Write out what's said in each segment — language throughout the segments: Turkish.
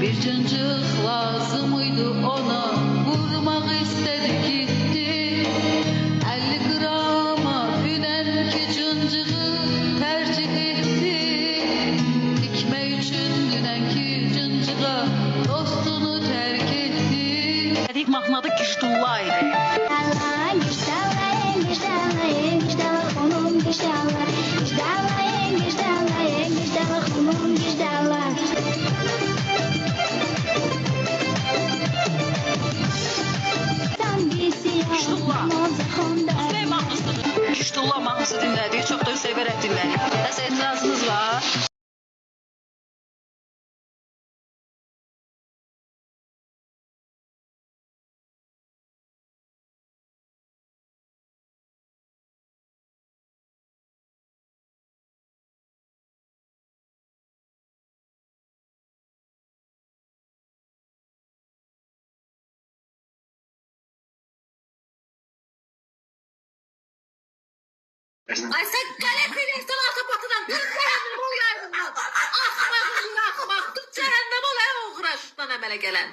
Bir cıncık lazımydı ona, vurmak istedi gitti. 50 grama dünenki cıncığı tercih etti. Dikmek için dünenki cıncığa dostunu terk etti. İlk mahnada Gişdullaydı. Gişdullah mahnısı dinlədik, çox da sevərək dinlədik. Nəsə etirazınız var? Ay sen galet verirsin atapatıdan. Dur cehennem ol yaydından. Ahmakın ahmak. Dur cehennem ol ev uğraşından emele gelen.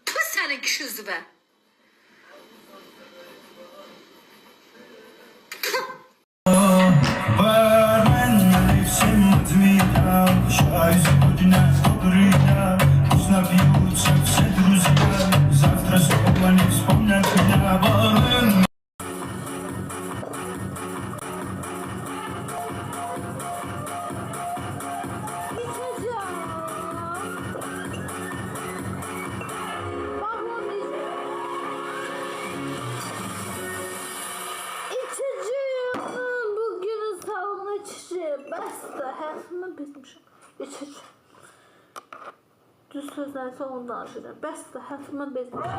Tüh senin kişi üzübe. Bugünün salona içeceğim. Basta hayatımdan bezmişim. İçeceğim. Düz sözler salonda danışacağım. Basta hayatımdan bezmişim.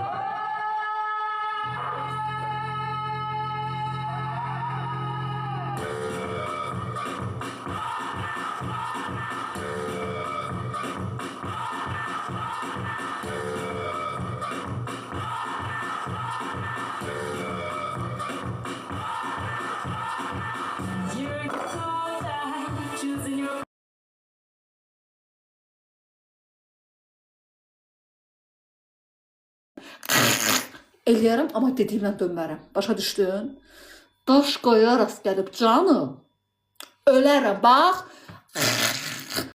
Eləyərəm, amma dediyimdən dönmərəm. Başa düşdün? Daş qoya rast gəlib canım. Ölərəm, bax.